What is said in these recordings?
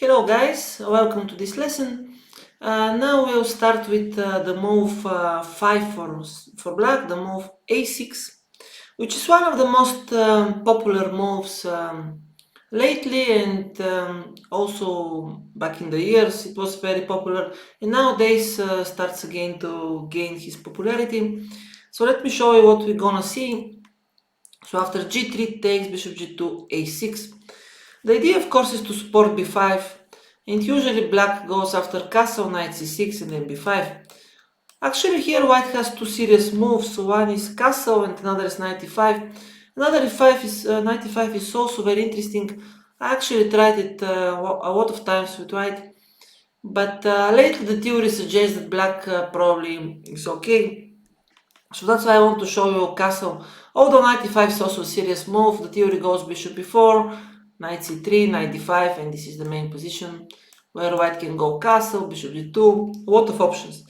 Hello guys, welcome to this lesson. Now we'll start with the move 5 for black, the move a6, which is one of the most popular moves lately, and also back in the years it was very popular, and nowadays starts again to gain his popularity. So let me show you what we're gonna see. So after g3 takes bishop g2 a6. The idea, of course, is to support b5, and usually black goes after castle, knight c6, and then b5. Actually, here white has two serious moves. So one is castle, and another is knight e5. Another e5 is knight e5 is also very interesting. I actually tried it a lot of times with white, but lately the theory suggests that black probably is okay. So that's why I want to show you castle. Although knight e5 is also a serious move, the theory goes bishop b4, knight c3, knight d5, and this is the main position where white can go castle, bishop d2, a lot of options.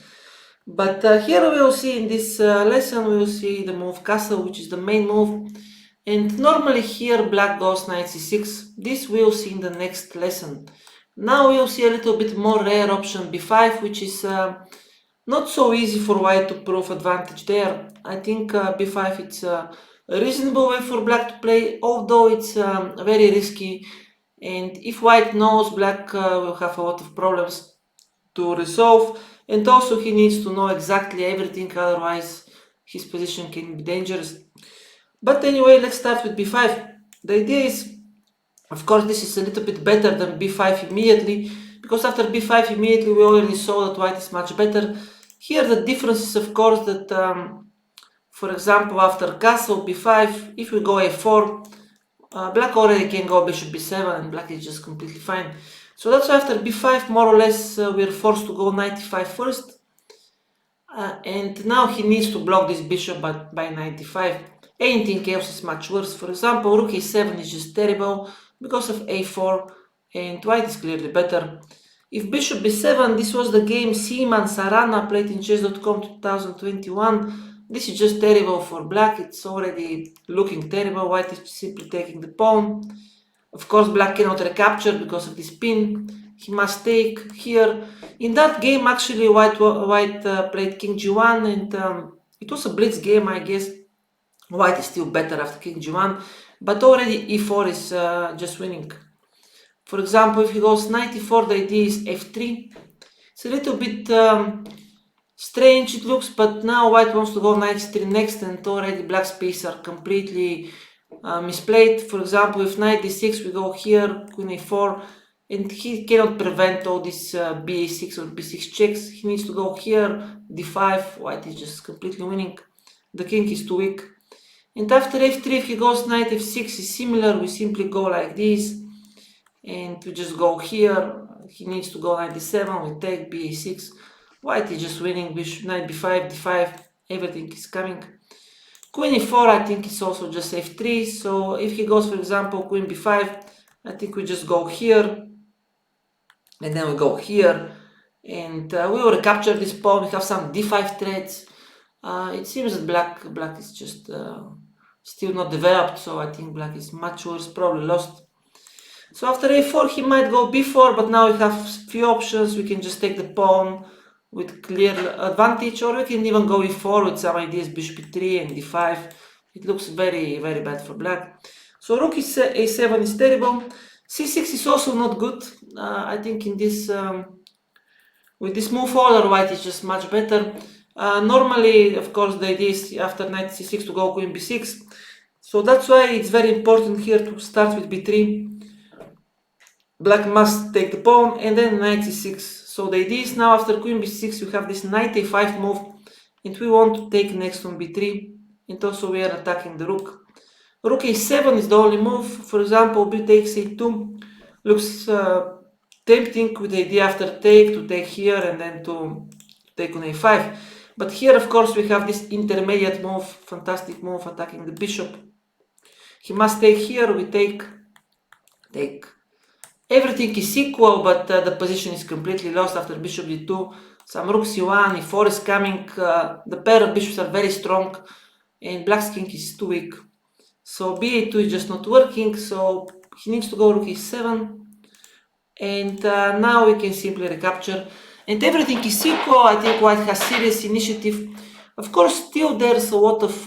But here we will see in this lesson, we will see the move castle, which is the main move. And normally here black goes knight c6. This we will see in the next lesson. Now we will see a little bit more rare option b5, which is not so easy for white to prove advantage there. I think b5 it's a reasonable way for black to play, although it's very risky, and if white knows, black will have a lot of problems to resolve, and also he needs to know exactly everything, otherwise his position can be dangerous. But anyway, let's start with b5. The idea is, of course, this is a little bit better than b5 immediately, because after b5 immediately we already saw that white is much better. Here the difference is, of course, that for example, after castle b5, if we go a4, black already can go bishop b7, and black is just completely fine. So that's why after b5, more or less, we're forced to go knight e5 first. And now he needs to block this bishop by knight d5. Anything else is much worse. For example, rook a7 is just terrible because of a4, and white is clearly better. If bishop b7, this was the game Seaman Sarana played in chess.com 2021. This is just terrible for black. It's already looking terrible. White is simply taking the pawn. Of course, black cannot recapture because of this pin. He must take here. In that game, actually, white played king g1, and it was a blitz game, I guess. White is still better after king g1, but already e4 is just winning. For example, if he goes knight e4, the idea is f3. It's a little bit strange, it looks, but now white wants to go knight c3 next, and already black's pieces are completely misplayed. For example, if knight d6, we go here, queen a4, and he cannot prevent all these ba6 or b6 checks. He needs to go here, d5, white is just completely winning. The king is too weak. And after f3, if he goes knight f6, is similar. We simply go like this, and we just go here. He needs to go knight d7, we take ba6. White is just winning, knight b5, d5, everything is coming. Queen e4, I think it's also just f3, so if he goes, for example, queen b5, I think we just go here, and then we go here, and we will recapture this pawn. We have some d5 threats. It seems that black is just still not developed, so I think black is much worse, probably lost. So after a4, he might go b4, but now we have few options. We can just take the pawn with clear advantage, or we can even go e4 with some ideas, bishop e3 and d5. It looks very, very bad for black. So rook a7 is terrible. c6 is also not good. I think in this with this move order, white is just much better. Normally, of course, the idea is after knight c6 to go queen b6. So that's why it's very important here to start with b3. Black must take the pawn, and then knight c6. So the idea is now after queen b6, we have this knight a5 move, and we want to take next on b3, and also we are attacking the rook. Rook a7 is the only move. For example, b takes a2 looks tempting with the idea after take to take here and then to take on a5. But here, of course, we have this intermediate move, fantastic move, attacking the bishop. He must take here, we take. Everything is equal, but the position is completely lost after bishop d2. Some rook c1, e4 is coming. The pair of bishops are very strong, and black's king is too weak. So ba2 is just not working, so he needs to go rook e7. And now we can simply recapture, and everything is equal. I think white has serious initiative. Of course, still there's a lot of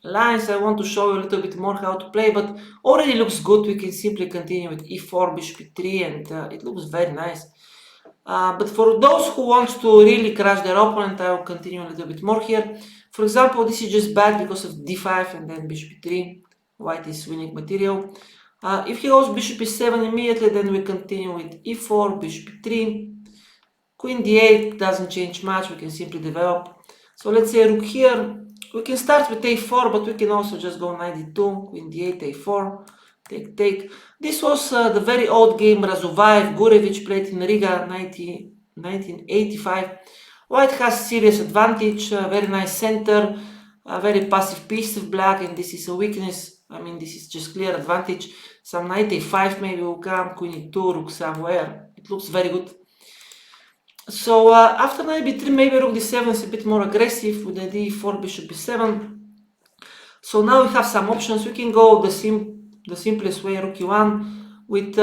lines. I want to show you a little bit more how to play, but already looks good. We can simply continue with e4, bishop e3, and it looks very nice. But for those who want to really crush their opponent, I will continue a little bit more here. For example, this is just bad because of d5 and then bishop e3. White is winning material. If he goes bishop e7 immediately, then we continue with e4, bishop e3. Queen d8 doesn't change much, we can simply develop. So let's say rook here. We can start with a4, but we can also just go knight d2, queen d8, a4, take. This was the very old game Razuvaev, Gurevich played in Riga 1985. White has serious advantage, very nice center, a very passive piece of black, and this is a weakness. I mean, this is just clear advantage. Some knight a5 maybe will come, queen e2, rook somewhere. It looks very good. So after knight b3, maybe rook d7 is a bit more aggressive with the d4, bishop b7. So now we have some options. We can go the simplest way, rook e1, with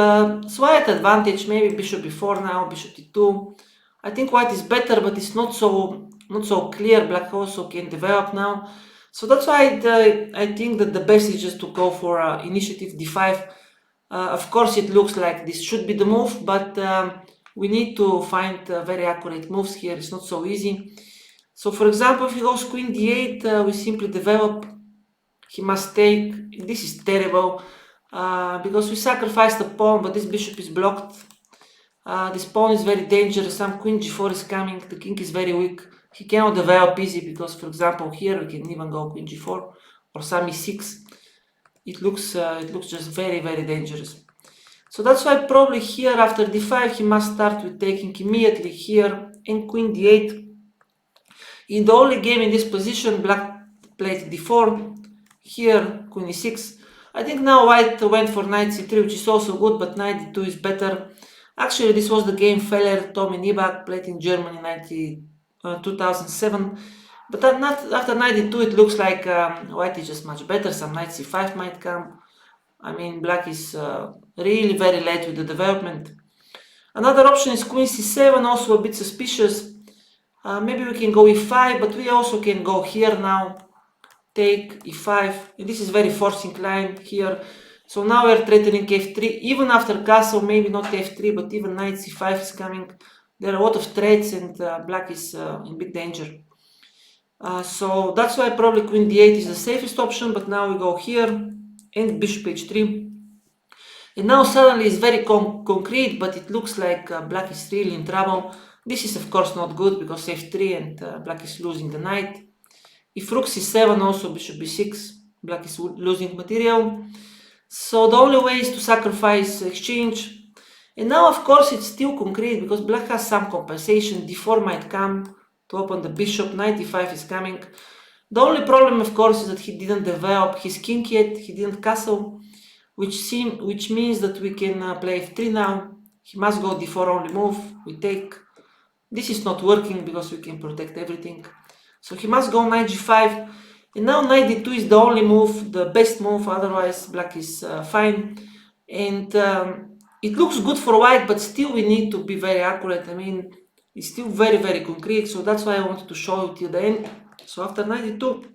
slight advantage, maybe bishop b4 now, bishop d2. I think white is better, but it's not so clear. Black also can develop now. So that's why I think that the best is just to go for initiative d5. Of course, it looks like this should be the move, but we need to find very accurate moves here. It's not so easy. So for example, if he goes queen d8, we simply develop. He must take. This is terrible because we sacrificed the pawn, but this bishop is blocked. This pawn is very dangerous. Some queen g4 is coming. The king is very weak. He cannot develop easy because, for example, here we can even go queen g4 or some e6. It looks just very, very dangerous. So that's why probably here after d5 he must start with taking immediately here and queen d8. In the only game in this position, black played d4. Here queen e6. I think now white went for knight c3, which is also good, but knight d2 is better. Actually, this was the game Feller, Tommy Nibak played in Germany in 2007. But after knight d2, it looks like white is just much better. Some knight c5 might come. I mean, black is really very late with the development. Another option is queen c7, also a bit suspicious. Maybe we can go e5, but we also can go here now. Take e5, and this is very forcing line here. So now we're threatening f3, even after castle, maybe not f3, but even knight c5 is coming. There are a lot of threats, and black is in big danger. So that's why probably queen d8 is the safest option, but now we go here, and bishop h3. And now suddenly it's very concrete, but it looks like black is really in trouble. This is of course not good, because f3 and black is losing the knight. If rook c7, also bishop b6, black is losing material. So the only way is to sacrifice exchange. And now of course it's still concrete, because black has some compensation. d4 might come to open the bishop, knight e5 is coming. The only problem of course is that he didn't develop his king yet, he didn't castle, which means that we can play f3 now. He must go d4 only move, we take. This is not working because we can protect everything. So he must go knight g5, and now knight d2 is the only move, the best move, otherwise black is fine. And it looks good for white, but still we need to be very accurate. I mean, it's still very, very concrete, so that's why I wanted to show you till the end. So after knight d2,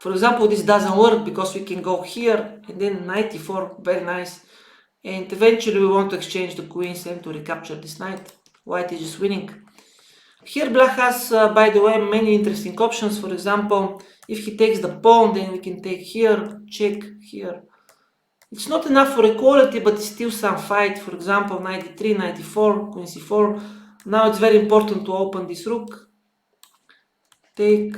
for example, this doesn't work because we can go here, and then knight e4, very nice. And eventually we want to exchange the queens and to recapture this knight. White is just winning. Here black has, by the way, many interesting options. For example, if he takes the pawn, then we can take here, check here. It's not enough for equality, but it's still some fight. For example, knight e3, knight e4, queen c4. Now it's very important to open this rook. Take.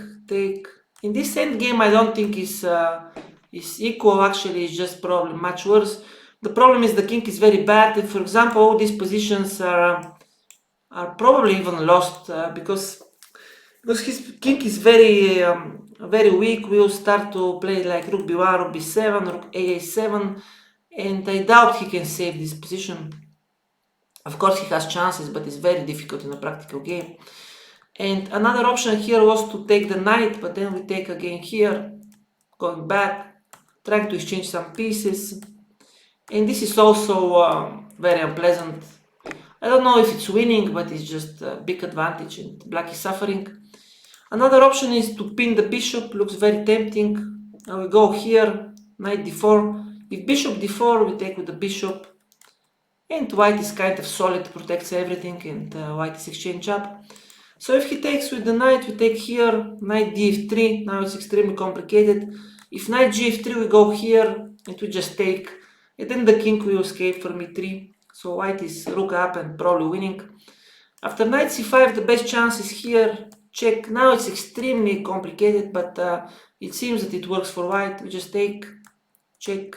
In this endgame, I don't think is equal. Actually, it's just probably much worse. The problem is the king is very bad. And for example, all these positions are probably even lost because his king is very weak. We'll start to play like rook b1, rook b7, rook a7, and I doubt he can save this position. Of course he has chances, but it's very difficult in a practical game. And another option here was to take the knight, but then we take again here, going back, trying to exchange some pieces. And this is also very unpleasant. I don't know if it's winning, but it's just a big advantage and black is suffering. Another option is to pin the bishop, looks very tempting. Now we go here, knight d4. If bishop d4, we take with the bishop. And white is kind of solid, protects everything, and white is exchange up. So if he takes with the knight, we take here, knight df3. Now it's extremely complicated. If knight gf3, we go here, and we just take. And then the king will escape from e3. So white is rook up and probably winning. After knight c5, the best chance is here, check. Now it's extremely complicated, but it seems that it works for white. We just take, check,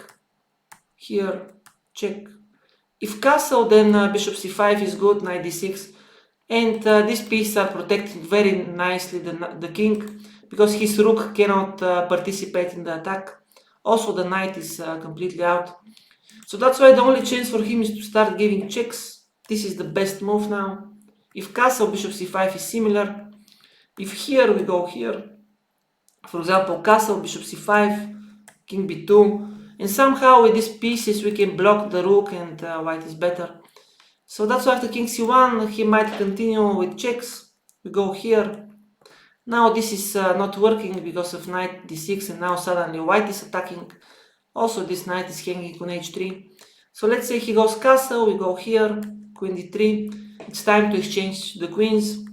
here, check. If castle, then bishop c5 is good, knight d6. And these pieces are protecting very nicely the king, because his rook cannot participate in the attack. Also, the knight is completely out. So that's why the only chance for him is to start giving checks. This is the best move now. If castle, bishop c5 is similar. If here, we go here. For example, castle, bishop c5, king b2. And somehow with these pieces we can block the rook and white is better. So that's why after king c1 he might continue with checks. We go here. Now this is not working because of knight d6, and now suddenly white is attacking. Also this knight is hanging on h3. So let's say he goes castle, we go here, queen d3. It's time to exchange the queens.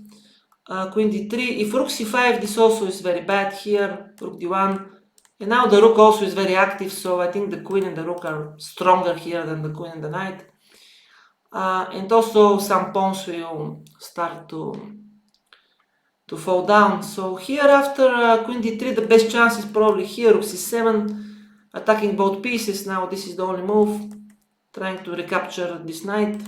Queen d3. If rook c5, this also is very bad here. Rook d1. And now the rook also is very active, so I think the queen and the rook are stronger here than the queen and the knight. And also some pawns will start to fall down. So here after queen d3, the best chance is probably here, rook c7, attacking both pieces. Now this is the only move, trying to recapture this knight.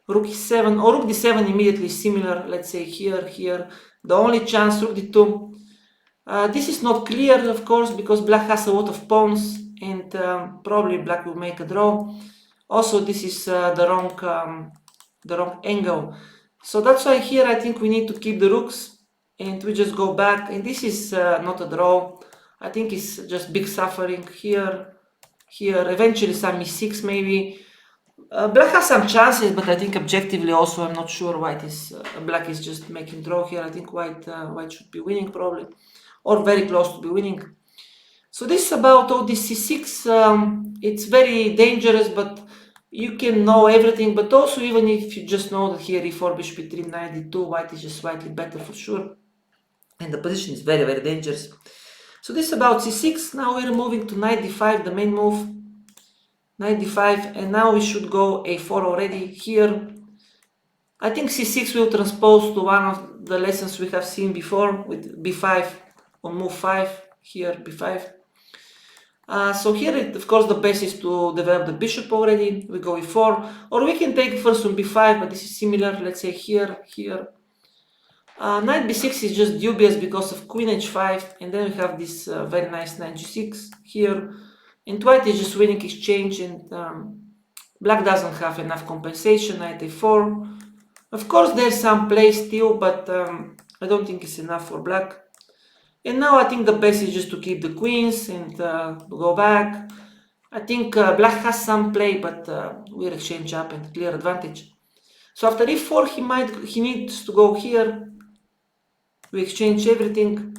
Rook e7, or rook d7 immediately similar, let's say here, here. The only chance, rook d2. This is not clear, of course, because black has a lot of pawns, and probably black will make a draw. Also, this is the wrong angle. So that's why here I think we need to keep the rooks, and we just go back. And this is not a draw. I think it's just big suffering here, here. Eventually some e6 maybe. Black has some chances, but I think objectively also I'm not sure black is just making draw here. I think white should be winning probably, or very close to be winning. So this is about this c6. It's very dangerous, but you can know everything. But also, even if you just know that here e4, bishop e3, knight d2, white is just slightly better for sure. And the position is very, very dangerous. So this is about c6. Now we're moving to knight d5, the main move. Knight d5, and now we should go a4 already here. I think c6 will transpose to one of the lessons we have seen before with b5 on move 5, here b5. So here, of course, the best is to develop the bishop already. We go e4, or we can take first on b5, but this is similar, let's say here, here. Knight b6 is just dubious because of queen h5, and then we have this very nice knight g6 here. And white is just winning exchange, and black doesn't have enough compensation, knight a4. Of course, there's some play still, but I don't think it's enough for black. And now I think the best is just to keep the queens and go back. I think black has some play, but we'll exchange up and clear advantage. So after e4, he needs to go here. We exchange everything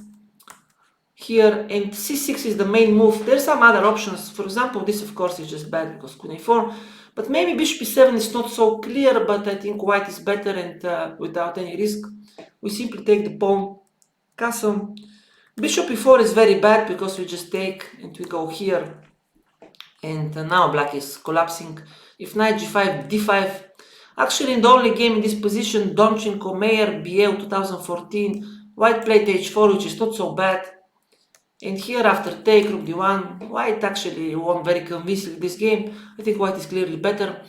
here, and c6 is the main move. There's some other options. For example, this of course is just bad because queen a4, but maybe bishop e7 is not so clear, but I think white is better, and without any risk we simply take the pawn, castle. Bishop e4 is very bad because we just take and we go here, and now black is collapsing. If knight g5, d5, actually in the only game in this position, Donchenko, Meyer, BL 2014, white played h4, which is not so bad. And here after take, rook d1, white actually won very convincingly this game. I think white is clearly better.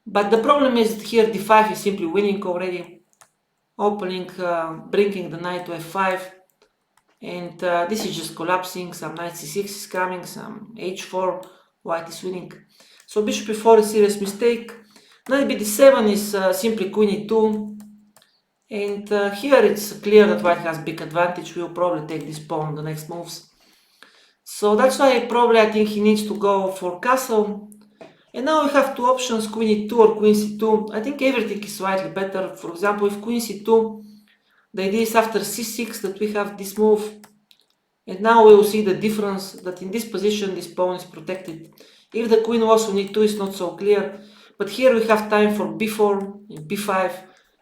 But the problem is that here d5 is simply winning already. Opening, bringing the knight to f5. And this is just collapsing. Some knight c6 is coming, some h4, white is winning. So bishop e4 is a serious mistake. Knight bd7 is simply queen e2. And here it's clear that white has big advantage. We'll probably take this pawn the next moves. So that's why probably I think he needs to go for castle. And now we have two options, queen e2 or queen c2. I think everything is slightly better. For example, if queen c2, the idea is after c6 that we have this move. And now we will see the difference that in this position this pawn is protected. If the queen was on e2 is not so clear. But here we have time for b4 and b5.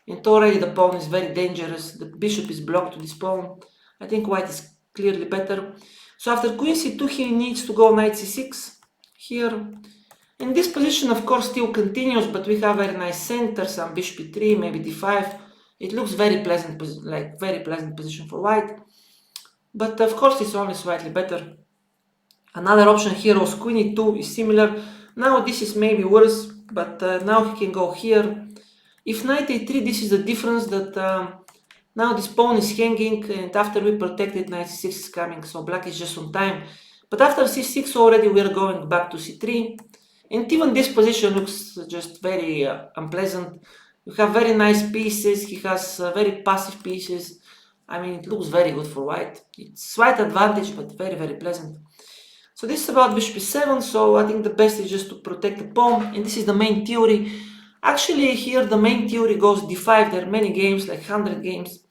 And already the pawn is very dangerous. The bishop is blocked to this pawn. I think white is clearly better. So after queen c2 he needs to go knight c6 here. And this position of course still continues, but we have very nice center, some bishop e3, maybe d5. It looks very pleasant, like very pleasant position for white. But of course it's only slightly better. Another option here was queen e2 is similar. Now this is maybe worse, but now he can go here. If knight a3, this is the difference that now this pawn is hanging, and after we protect it, knight c6 is coming, so black is just on time. But after c6 already we are going back to c3, and even this position looks just very unpleasant. You have very nice pieces, he has very passive pieces. I mean, it looks very good for white. It's slight advantage, but very, very pleasant. So this is about bishop e7, so I think the best is just to protect the pawn, and this is the main theory. Actually, here the main theory goes d5, there are many games, like 100 games.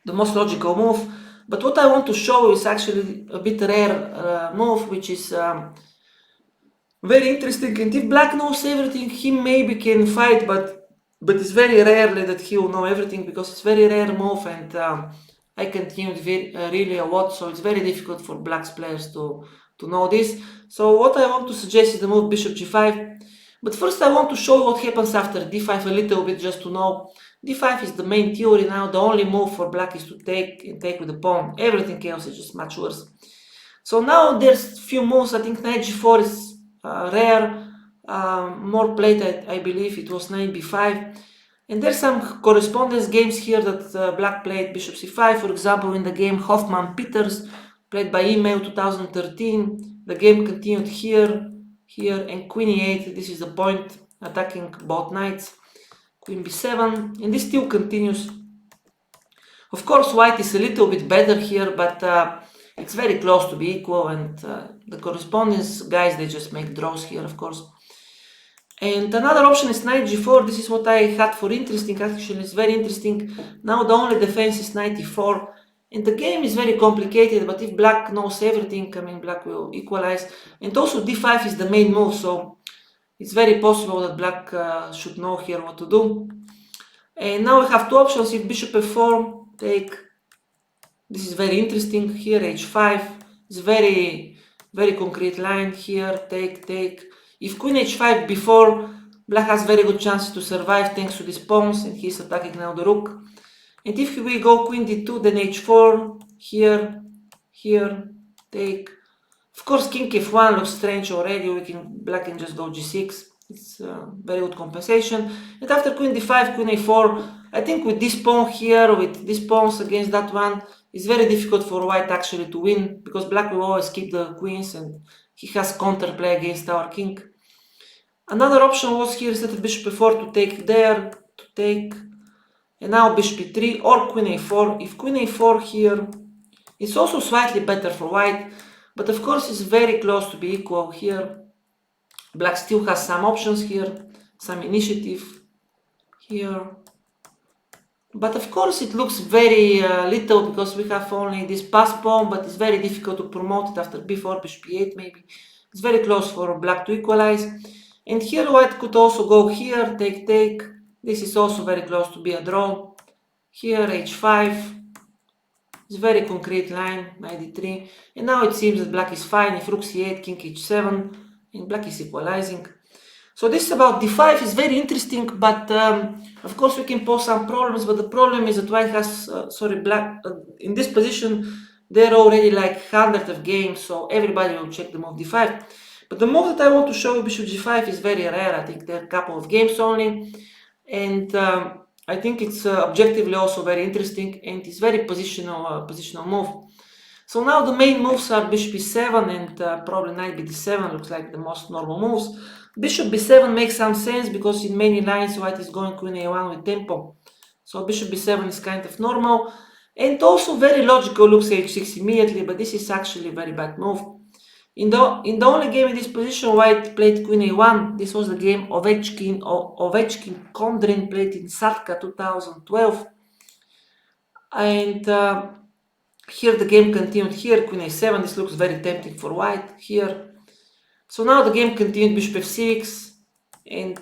The most logical move, but what I want to show is actually a bit rare move, which is very interesting, and if black knows everything, he maybe can fight, but it's very rarely that he will know everything, because it's very rare move, and I continued really a lot, so it's very difficult for black's players to know this. So what I want to suggest is the move bishop g5, but first I want to show what happens after d5 a little bit, just to know. d5 is the main theory now, the only move for black is to take and take with the pawn, everything else is just much worse. So now there's few moves, I think knight g4 is rare, more played, I believe it was knight b5, and there's some correspondence games here that black played bishop c5, for example in the game Hoffman-Peters, played by email 2013, the game continued here, and queen e8, this is the point, attacking both knights, queen b7, and this still continues. Of course white is a little bit better here, but it's very close to be equal, and the correspondence guys, they just make draws here, of course. And another option is knight g4. This is what I had for interesting, actually it's very interesting. Now the only defense is knight e4, and the game is very complicated, but if black knows everything, I mean black will equalize. And also d5 is the main move, so it's very possible that black should know here what to do. And now we have two options. If bishop f4, take. This is very interesting. Here h5 is very, very concrete line. Here take, take. If queen h5 before, black has very good chances to survive thanks to these pawns, and he's attacking now the rook. And if we go queen d2, then h4, here, here, take. Of course, king f1 looks strange already. Black can just go g6. It's very good compensation. And after queen d5, queen a4, I think with this pawn here, with these pawns against that one, it's very difficult for white actually to win, because black will always keep the queens and he has counterplay against our king. Another option was here instead of bishop e4 to take there, to take, and now bishop e3 or queen a4. If queen a4 here, it's also slightly better for white, but of course it's very close to be equal here. Black still has some options here, some initiative here. But of course it looks very little, because we have only this pass pawn, but it's very difficult to promote it after b4, bishop e8 maybe. It's very close for black to equalize. And here white could also go here, take, take. This is also very close to be a draw. Here h5. It's very concrete line, knight d3. And now it seems that black is fine. If rook c8, king h7, and black is equalizing. So this about d5 is very interesting, but of course we can pose some problems, but the problem is that white has, black, in this position, they're already like hundreds of games, so everybody will check the move d5. But the move that I want to show you, bishop g5, is very rare. I think there are a couple of games only, and I think it's objectively also very interesting, and it's very positional move. So now the main moves are bishop e7 and probably knight bd7, looks like the most normal moves. Bishop b7 makes some sense, because in many lines white is going queen a1 with tempo. So bishop b7 is kind of normal, and also very logical looks h6 immediately, but this is actually a very bad move. In the only game in this position, white played queen a1. This was the game Ovechkin Kondrin played in Satka 2012. And here the game continued here, queen a7. This looks very tempting for white here. So now the game continued, bishop f6, and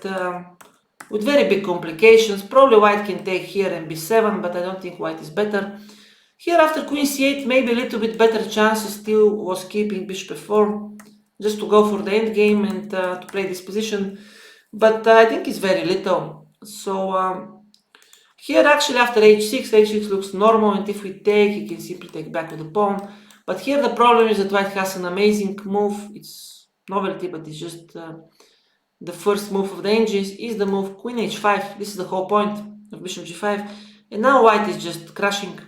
with very big complications. Probably white can take here and b7, but I don't think white is better. Here after queen c8, maybe a little bit better chances, still was keeping bishop f4, just to go for the end game and to play this position. But I think it's very little. So here actually after h6 looks normal, and if we take, he can simply take back with the pawn. But here the problem is that white has an amazing move. It's novelty, but it's just the first move of the engines is the move queen h5. This is the whole point of bishop g5. And now white is just crashing.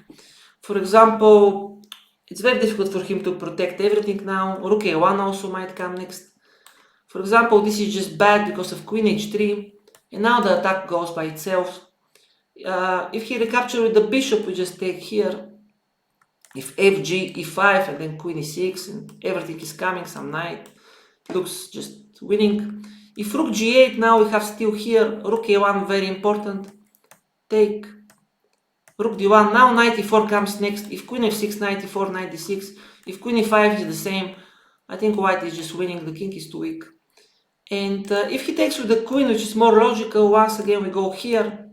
For example, it's very difficult for him to protect everything now. Rook a1 also might come next. For example, this is just bad because of queen h3. And now the attack goes by itself. If he recaptures with the bishop, we just take here. If fg e5 and then queen e6 and everything is coming, some knight, looks just winning. If rook g8, now we have still here rook a1, very important. Take rook d1. Now knight e4 comes next. If queen f6, knight e4, knight d6. If queen e5 is the same, I think white is just winning. The king is too weak. And if he takes with the queen, which is more logical, once again we go here,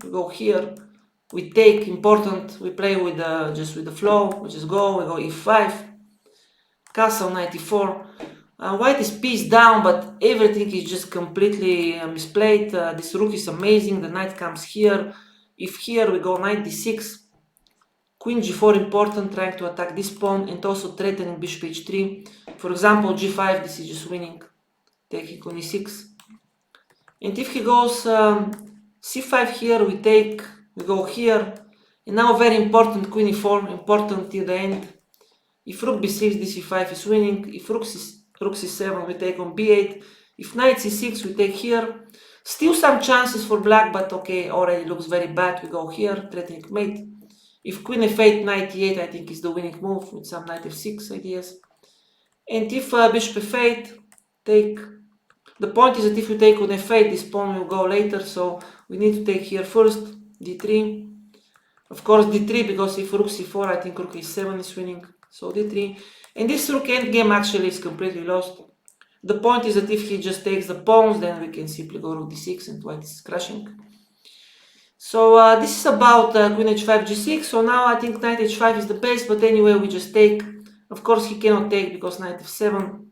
we take, important, we play with just with the flow, we just go, we go e5, castle, knight e4. White is pieced down, but everything is just completely misplayed. This rook is amazing, the knight comes here. If here we go knight d6, queen g4 important, trying to attack this pawn and also threatening bishop h3. For example, g5, this is just winning. Taking queen e6. And if he goes c5 here, we take, we go here. And now very important, queen e4, important till the end. If rook b6, this e5 is winning. If rook c7, we take on b8. If knight c6, we take here. Still some chances for black, but okay, already looks very bad. We go here, threatening mate. If queen f8, knight e8, I think is the winning move with some knight f6 ideas. And if bishop f8, take. The point is that if we take on f8, this pawn will go later, so we need to take here first, d3. Of course d3, because if rook c4, I think rook e7 is winning, so d3. And this rook endgame actually is completely lost. The point is that if he just takes the pawns, then we can simply go rook d6 and white is crashing. So this is about queen h5, g6, so now I think knight h5 is the best, but anyway we just take. Of course he cannot take because knight f7.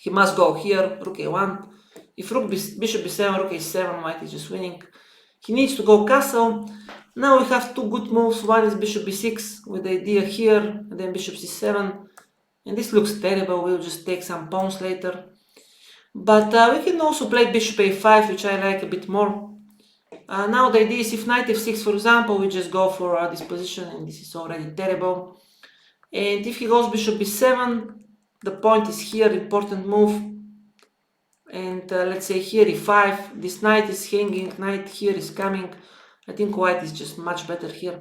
He must go here, rook a1. If bishop b7, rook a7, white is just winning. He needs to go castle. Now we have two good moves. One is bishop b6 with the idea here, and then bishop c7. And this looks terrible. We'll just take some pawns later. But we can also play bishop a5, which I like a bit more. Now the idea is if knight f6, for example, we just go for this position, and this is already terrible. And if he goes bishop b7, the point is here, important move. And let's say here e5, this knight is hanging, knight here is coming. I think white is just much better here.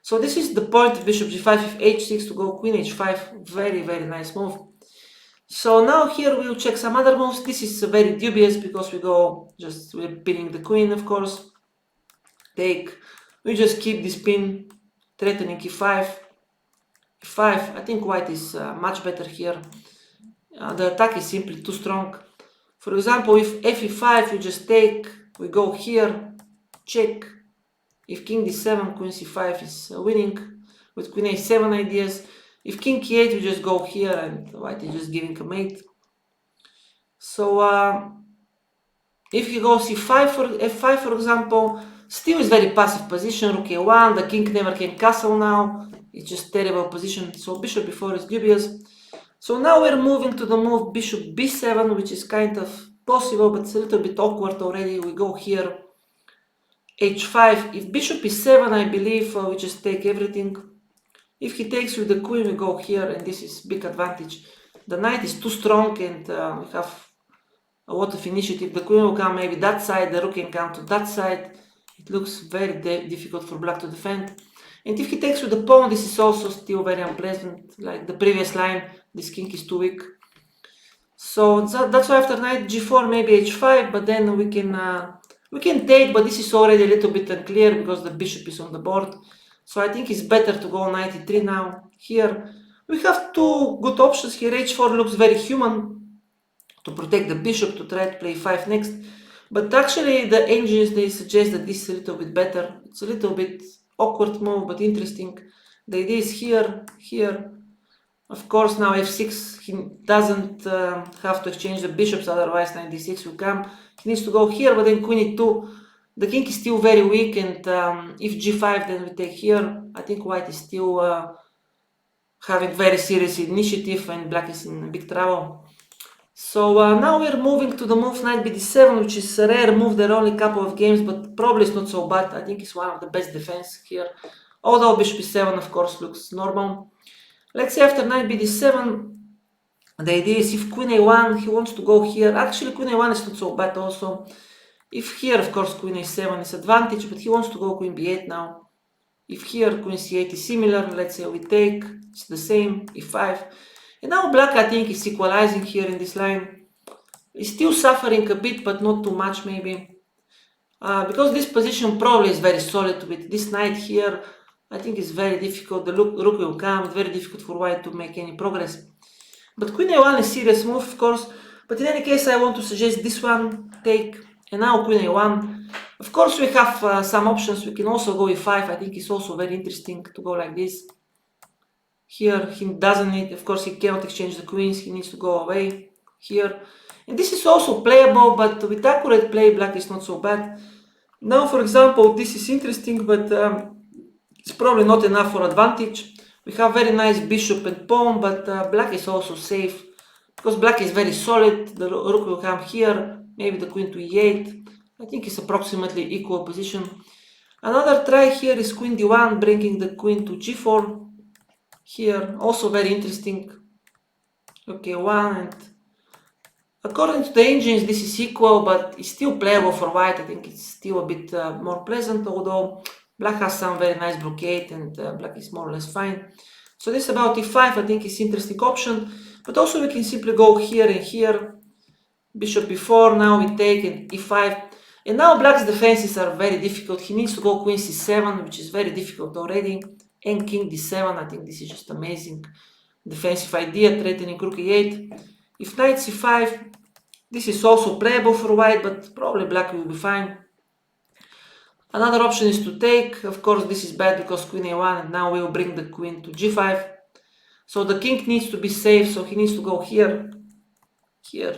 So this is the point of bishop g5, if h6 to go queen h5, very, very nice move. So now here we'll check some other moves. This is very dubious because we're pinning the queen, of course. Take, we just keep this pin, threatening e5. e5, I think white is much better here. The attack is simply too strong. For example, if f5, we just take, we go here, check. If king d7, queen c5 is winning with queen a7 ideas. If king e8, we just go here and white is just giving a mate. So if he goes f5 for example, still is very passive position, rook a1, the king never can castle now. It's just terrible position, so bishop b4 is dubious. So now we're moving to the move bishop b7, which is kind of possible, but it's a little bit awkward already. We go here, h5. If bishop e7, I believe we just take everything. If he takes with the queen, we go here, and this is big advantage. The knight is too strong, and we have a lot of initiative. The queen will come maybe that side, the rook can come to that side. It looks very difficult for black to defend. And if he takes with the pawn, this is also still very unpleasant. Like the previous line, this king is too weak. So that's why after knight g4, maybe h5, but then we can take, but this is already a little bit unclear because the bishop is on the board. So I think it's better to go knight e3 now. Here we have two good options here. h4 looks very human to protect the bishop, to try to play 5 next. But actually the engines, they suggest that this is a little bit better. It's a little bit awkward move, but interesting. The idea is here, here. Of course, now f6, he doesn't have to exchange the bishops, otherwise knight d6 will come. He needs to go here, but then queen e2. The king is still very weak, and if g5, then we take here. I think white is still having very serious initiative, and black is in big trouble. So now we're moving to the move knight bd7, which is a rare move. There are only a couple of games, but probably it's not so bad. I think it's one of the best defense here. Although bishop e7, of course, looks normal. Let's say after knight bd7, the idea is if queen a1, he wants to go here. Actually, queen a1 is not so bad also. If here, of course, queen a7 is advantage, but he wants to go queen b8 now. If here, queen c8 is similar, let's say we take, it's the same, e5. And now black, I think, is equalizing here in this line. He's still suffering a bit, but not too much maybe. Because this position probably is very solid with this knight here. I think it's very difficult. The rook will come. It's very difficult for white to make any progress. But queen a1 is serious move, of course. But in any case, I want to suggest this one, take. And now queen a1. Of course, we have some options. We can also go e5. I think it's also very interesting to go like this. Here, he doesn't need, of course, he cannot exchange the queens. He needs to go away here. And this is also playable, but with accurate play, black is not so bad. Now, for example, this is interesting, but it's probably not enough for advantage. We have very nice bishop and pawn, but black is also safe because black is very solid. The rook will come here, maybe the queen to e8. I think it's approximately equal position. Another try here is queen d1, bringing the queen to g4. Here, also very interesting. Okay, one, and according to the engines, this is equal, but it's still playable for white. I think it's still a bit more pleasant, although black has some very nice blockade, and black is more or less fine. So this about e5, I think is interesting option, but also we can simply go here and here. Bishop e4, now we take and e5. And now black's defenses are very difficult. He needs to go queen c7, which is very difficult already, and king d7. I think this is just amazing defensive idea, threatening rook e8. If knight c5, this is also playable for white, but probably black will be fine. Another option is to take. Of course, this is bad because queen a1, and now we will bring the queen to g5. So the king needs to be safe, so he needs to go here, here.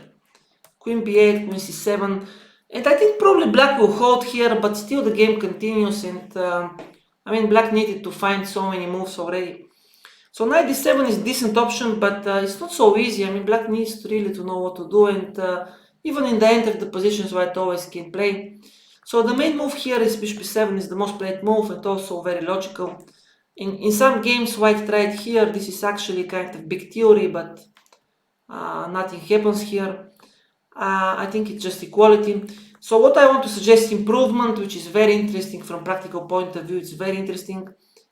Queen b8, queen c7. And I think probably black will hold here, but still the game continues, and I mean, black needed to find so many moves already. So knight d7 is a decent option, but it's not so easy. I mean, black needs really to know what to do, and even in the end of the positions, white always can play. So the main move here is bishop e7 is the most played move, and also very logical. In some games, white tried here. This is actually kind of big theory, but nothing happens here. I think it's just equality. So what I want to suggest improvement, which is very interesting from practical point of view, it's very interesting,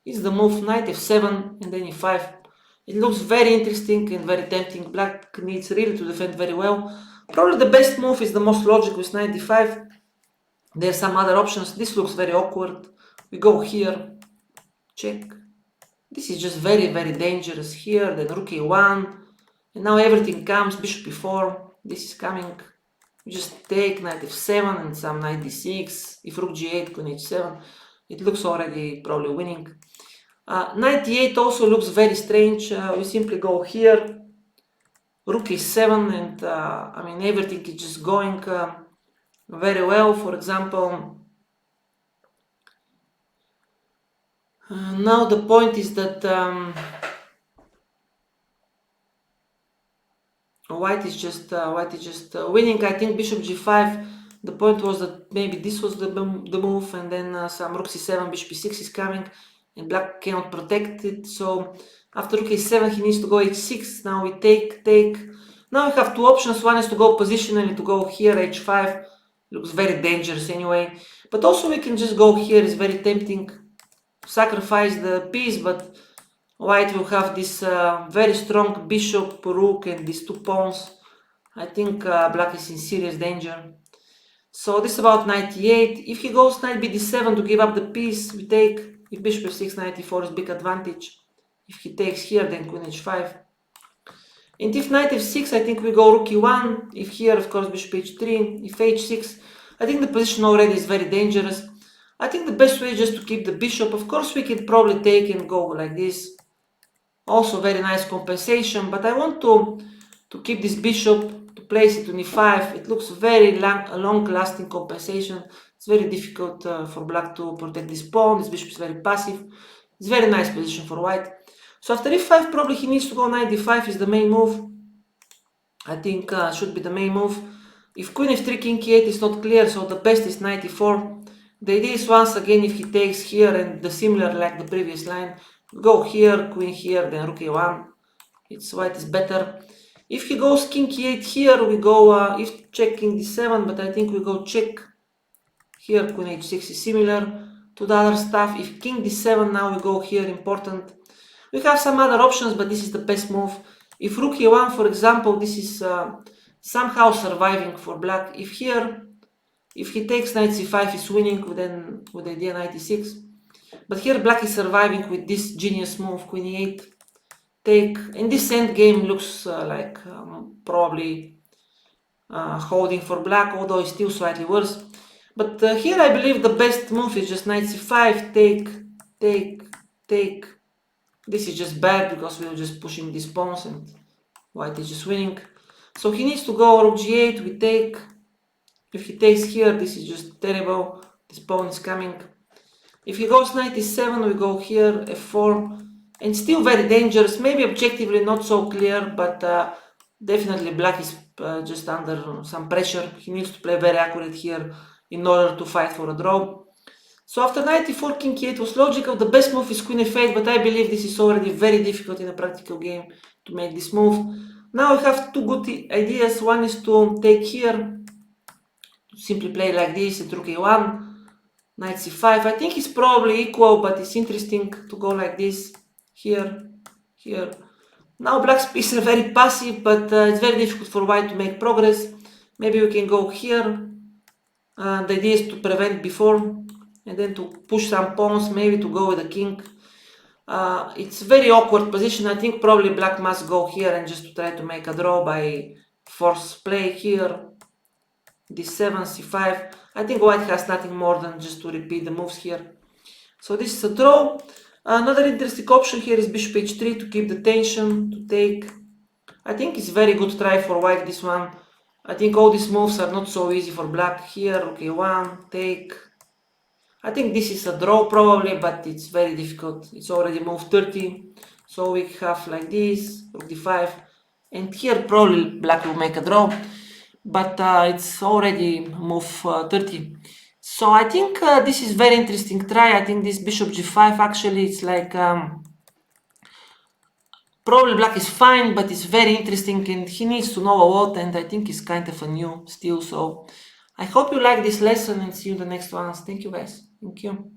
is the move knight f7 and then e5. It looks very interesting and very tempting. Black needs really to defend very well. Probably the best move is the most logical is knight d5. There are some other options. This looks very awkward. We go here, check. This is just very, very dangerous here. Then rook e1, and now everything comes, bishop e4. This is coming. We just take knight f7 and some knight d6. If rook g8, queen h7, it looks already probably winning. Knight d8 also looks very strange. We simply go here, rook e7, and I mean everything is just going very well. For example, now the point is that white is just winning. I think bishop g5. The point was that maybe this was the move, and then some rook c7, bishop e6 is coming, and black cannot protect it. So after rook a7, he needs to go h6. Now we take. Now we have two options. One is to go positionally, to go here h5. Looks very dangerous anyway. But also we can just go here. It's very tempting. Sacrifice the piece, but white will have this very strong bishop, rook, and these two pawns. I think black is in serious danger. So this is about 98. If he goes knight bd7 to give up the piece, we take. If bishop f6, knight e4 is big advantage. If he takes here, then queen h5. And if knight f6, I think we go rook e1. If here, of course, bishop h3. If h6, I think the position already is very dangerous. I think the best way is just to keep the bishop. Of course, we can probably take and go like this. Also very nice compensation, but I want to keep this bishop, to place it on e5. It looks very long-lasting compensation. It's very difficult for black to protect this pawn. This bishop is very passive. It's very nice position for white. So after e5, probably he needs to go knight d5 is the main move. I think should be the main move. If queen f3, king e8 is not clear, so the best is knight e4. The idea is once again, if he takes here and the similar like the previous line, go here, queen here, then rook a1. It's white is better. If he goes king e8 here, we go if check king d7, but I think we go check here, queen h6 is similar to the other stuff. If king d7, now we go here, important. We have some other options, but this is the best move. If rook e1, for example, this is somehow surviving for black. If here, if he takes knight c5, he's winning with the idea knight e6. But here black is surviving with this genius move, queen e8. Take, and this endgame looks like probably holding for black, although it's still slightly worse. But here I believe the best move is just knight c5, take, take, take. This is just bad because we're just pushing these pawns and white is just winning. So he needs to go rook g8, we take. If he takes here, this is just terrible. This pawn is coming. If he goes knight e7, we go here, f4. And still very dangerous, maybe objectively not so clear, but definitely black is just under some pressure. He needs to play very accurate here in order to fight for a draw. So after knight e4, king e8 was logical. The best move is queen f8, but I believe this is already very difficult in a practical game to make this move. Now we have two good ideas. One is to take here, simply play like this at rook a1, knight c5. I think it's probably equal, but it's interesting to go like this, here, here. Now black's pieces are very passive, but it's very difficult for white to make progress. Maybe we can go here. The idea is to prevent before, and then to push some pawns, maybe to go with the king. It's very awkward position. I think probably black must go here and just to try to make a draw by force play here. d7, c5. I think white has nothing more than just to repeat the moves here. So this is a draw. Another interesting option here is bishop h3 to keep the tension, to take. I think it's very good try for white, this one. I think all these moves are not so easy for black. Here, rook a1, take. I think this is a draw probably, but it's very difficult. It's already move 30. So we have like this, rook d5. And here probably black will make a draw. But it's already move 30. So I think this is very interesting try. I think this bishop g5 actually it's like probably black is fine, but it's very interesting and he needs to know a lot, and I think it's kind of a new still. So I hope you like this lesson and see you in the next ones. Thank you guys. Thank you.